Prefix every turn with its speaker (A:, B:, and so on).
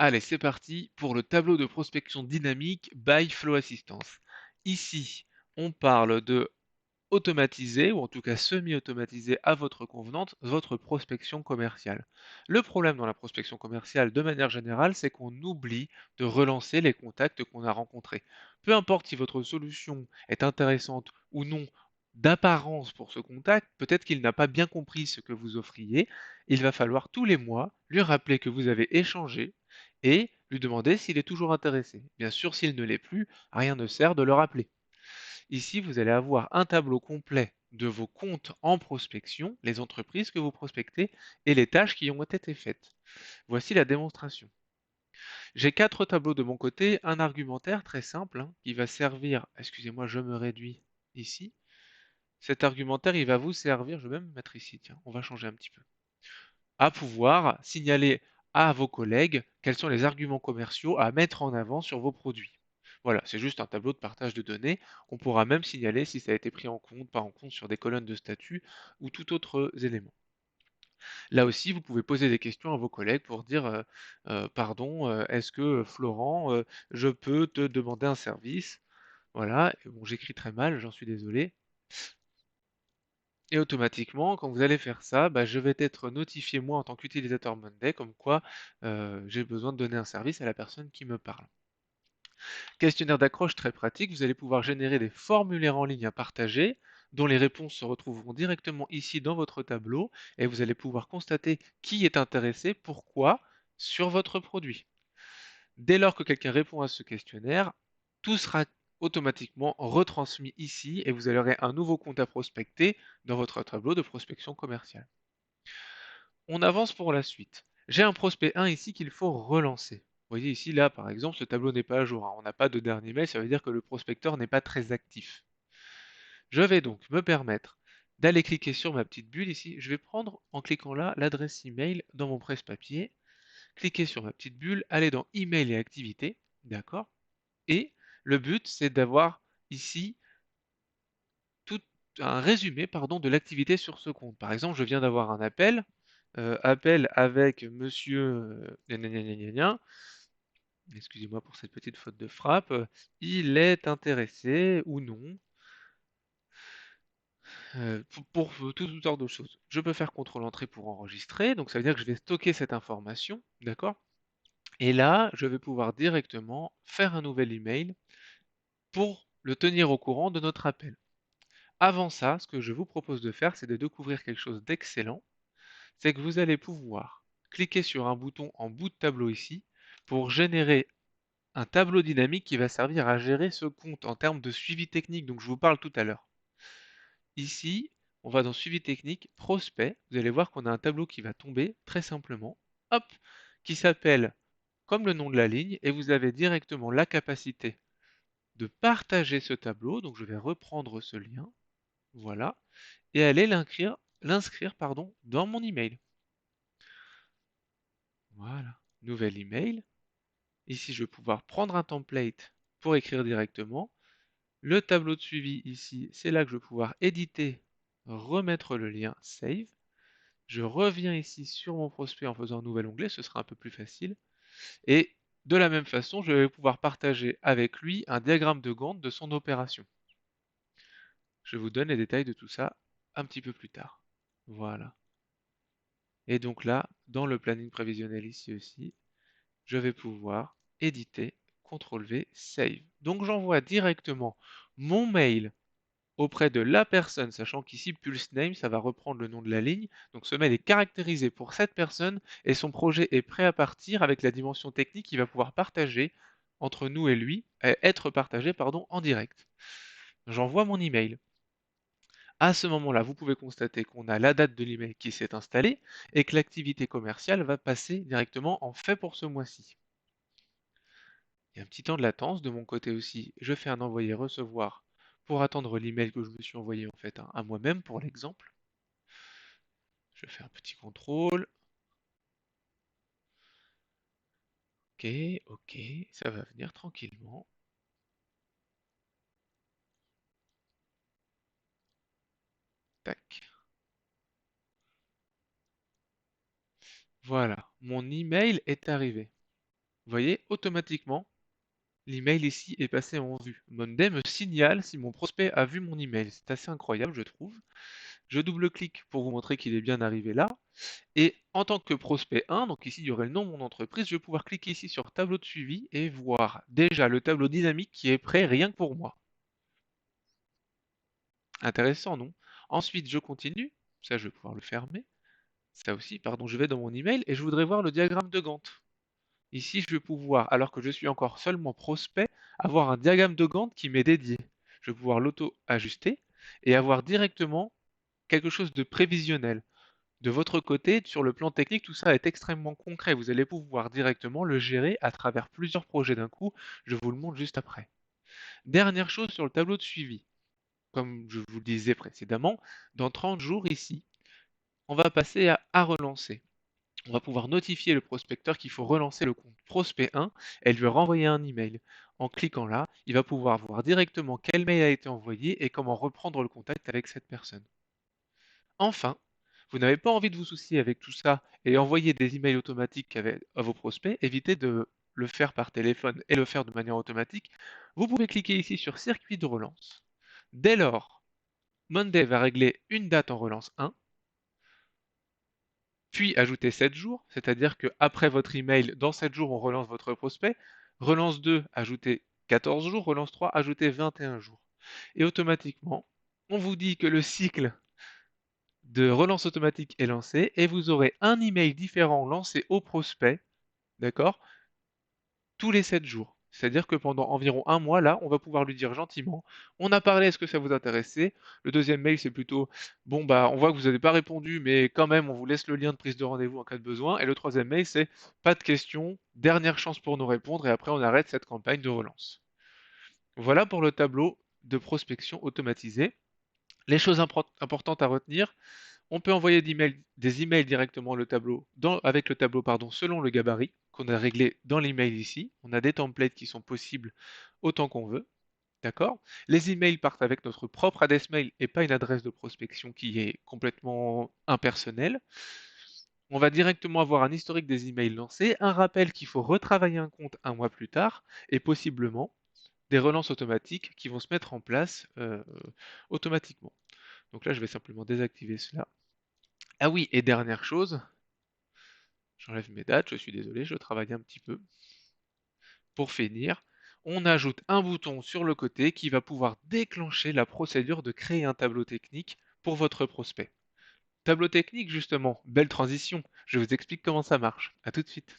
A: Allez, c'est parti pour le tableau de prospection dynamique by Flow Assistance. Ici, on parle de automatiser, ou en tout cas semi-automatiser à votre convenance, votre prospection commerciale. Le problème dans la prospection commerciale, de manière générale, c'est qu'on oublie de relancer les contacts qu'on a rencontrés. Peu importe si votre solution est intéressante ou non d'apparence pour ce contact, peut-être qu'il n'a pas bien compris ce que vous offriez, il va falloir tous les mois lui rappeler que vous avez échangé et lui demander s'il est toujours intéressé. Bien sûr, s'il ne l'est plus, rien ne sert de le rappeler. Ici, vous allez avoir un tableau complet de vos comptes en prospection, les entreprises que vous prospectez et les tâches qui ont été faites. Voici la démonstration. J'ai 4 tableaux de mon côté, un argumentaire très simple qui va servir, excusez-moi, je me réduis ici. Cet argumentaire, il va vous servir, je vais même me mettre ici, tiens, on va changer un petit peu, à pouvoir signaler à vos collègues quels sont les arguments commerciaux à mettre en avant sur vos produits. Voilà, c'est juste un tableau de partage de données. On pourra même signaler si ça a été pris en compte, pas en compte sur des colonnes de statut ou tout autre élément. Là aussi, vous pouvez poser des questions à vos collègues pour dire pardon, est-ce que Florent, je peux te demander un service? Voilà, et bon, j'écris très mal, j'en suis désolé. Et automatiquement, quand vous allez faire ça, bah, je vais être notifié moi en tant qu'utilisateur Monday comme quoi j'ai besoin de donner un service à la personne qui me parle. Questionnaire d'accroche très pratique, vous allez pouvoir générer des formulaires en ligne à partager dont les réponses se retrouveront directement ici dans votre tableau et vous allez pouvoir constater qui est intéressé, pourquoi, sur votre produit. Dès lors que quelqu'un répond à ce questionnaire, tout sera automatiquement retransmis ici et vous aurez un nouveau compte à prospecter dans votre tableau de prospection commerciale. On avance pour la suite. J'ai un prospect 1 ici qu'il faut relancer. Vous voyez ici, là, par exemple, ce tableau n'est pas à jour. On n'a pas de dernier mail, ça veut dire que le prospecteur n'est pas très actif. Je vais donc me permettre d'aller cliquer sur ma petite bulle ici. Je vais prendre, en cliquant là, l'adresse email dans mon presse-papier, cliquer sur ma petite bulle, aller dans email et activités, d'accord? Et le but, c'est d'avoir ici tout un résumé, pardon, de l'activité sur ce compte. Par exemple, je viens d'avoir un appel, appel avec monsieur excusez-moi pour cette petite faute de frappe, il est intéressé ou non pour toutes sortes de choses. Je peux faire contrôle-entrée pour enregistrer, donc ça veut dire que je vais stocker cette information, d'accord? Et là, je vais pouvoir directement faire un nouvel email pour le tenir au courant de notre appel. Avant ça, ce que je vous propose de faire, c'est de découvrir quelque chose d'excellent, c'est que vous allez pouvoir cliquer sur un bouton en bout de tableau ici pour générer un tableau dynamique qui va servir à gérer ce compte en termes de suivi technique, donc je vous parle tout à l'heure. Ici, on va dans suivi technique, prospect, vous allez voir qu'on a un tableau qui va tomber très simplement, hop, qui s'appelle comme le nom de la ligne, et vous avez directement la capacité de partager ce tableau, donc je vais reprendre ce lien, voilà, et aller l'inscrire pardon, dans mon email. Voilà, nouvel email. Ici, je vais pouvoir prendre un template pour écrire directement. Le tableau de suivi ici, c'est là que je vais pouvoir éditer, remettre le lien Save. Je reviens ici sur mon prospect en faisant un nouvel onglet, ce sera un peu plus facile. Et de la même façon, je vais pouvoir partager avec lui un diagramme de Gantt de son opération. Je vous donne les détails de tout ça un petit peu plus tard. Voilà. Et donc là, dans le planning prévisionnel ici aussi, je vais pouvoir éditer, CTRL-V, Save. Donc j'envoie directement mon mail auprès de la personne, sachant qu'ici Pulse Name, ça va reprendre le nom de la ligne. Donc ce mail est caractérisé pour cette personne et son projet est prêt à partir avec la dimension technique qu'il va pouvoir partager entre nous et lui, être partagé pardon, en direct. J'envoie mon email. À ce moment-là, vous pouvez constater qu'on a la date de l'email qui s'est installée et que l'activité commerciale va passer directement en fait pour ce mois-ci. Il y a un petit temps de latence de mon côté aussi. Je fais un envoyer-recevoir pour attendre l'email que je me suis envoyé en fait à moi-même pour l'exemple. Je fais un petit contrôle. Ok, ok, ça va venir tranquillement. Tac. Voilà, mon email est arrivé. Vous voyez, automatiquement, l'email ici est passé en vue. Monday me signale si mon prospect a vu mon email. C'est assez incroyable, je trouve. Je double-clique pour vous montrer qu'il est bien arrivé là. Et en tant que prospect 1, donc ici il y aurait le nom de mon entreprise, je vais pouvoir cliquer ici sur tableau de suivi et voir déjà le tableau dynamique qui est prêt rien que pour moi. Intéressant, non? Ensuite, je continue. Ça, je vais pouvoir le fermer. Ça aussi, pardon, je vais dans mon email et je voudrais voir le diagramme de Gantt. Ici, je vais pouvoir, alors que je suis encore seulement prospect, avoir un diagramme de Gantt qui m'est dédié. Je vais pouvoir l'auto-ajuster et avoir directement quelque chose de prévisionnel. De votre côté, sur le plan technique, tout ça est extrêmement concret. Vous allez pouvoir directement le gérer à travers plusieurs projets d'un coup. Je vous le montre juste après. Dernière chose sur le tableau de suivi. Comme je vous le disais précédemment, dans 30 jours ici, on va passer à relancer. On va pouvoir notifier le prospecteur qu'il faut relancer le compte prospect 1 et lui renvoyer un email. En cliquant là, il va pouvoir voir directement quel mail a été envoyé et comment reprendre le contact avec cette personne. Enfin, vous n'avez pas envie de vous soucier avec tout ça et envoyer des emails automatiques à vos prospects, évitez de le faire par téléphone et le faire de manière automatique. Vous pouvez cliquer ici sur circuit de relance. Dès lors, Monday va régler une date en relance 1, puis ajouter 7 jours, c'est-à-dire qu'après votre email, dans 7 jours, on relance votre prospect. Relance 2, ajouter 14 jours. Relance 3, ajouter 21 jours. Et automatiquement, on vous dit que le cycle de relance automatique est lancé et vous aurez un email différent lancé au prospect, d'accord, tous les 7 jours. C'est-à-dire que pendant environ un mois, là, on va pouvoir lui dire gentiment, on a parlé, est-ce que ça vous intéressait? Le deuxième mail, c'est plutôt, bon, bah, on voit que vous n'avez pas répondu, mais quand même, on vous laisse le lien de prise de rendez-vous en cas de besoin. Et le troisième mail, c'est, pas de questions, dernière chance pour nous répondre, et après, on arrête cette campagne de relance. Voilà pour le tableau de prospection automatisé. Les choses importantes à retenir, on peut envoyer des emails directement avec le tableau selon le gabarit qu'on a réglé dans l'email ici. On a des templates qui sont possibles autant qu'on veut. D'accord? Les emails partent avec notre propre adresse mail et pas une adresse de prospection qui est complètement impersonnelle. On va directement avoir un historique des emails lancés, un rappel qu'il faut retravailler un compte un mois plus tard et possiblement des relances automatiques qui vont se mettre en place automatiquement. Donc là, je vais simplement désactiver cela. Ah oui, et dernière chose, j'enlève mes dates, je suis désolé, je travaille un petit peu. Pour finir, on ajoute un bouton sur le côté qui va pouvoir déclencher la procédure de créer un tableau technique pour votre prospect. Tableau technique, justement, belle transition. Je vous explique comment ça marche. À tout de suite.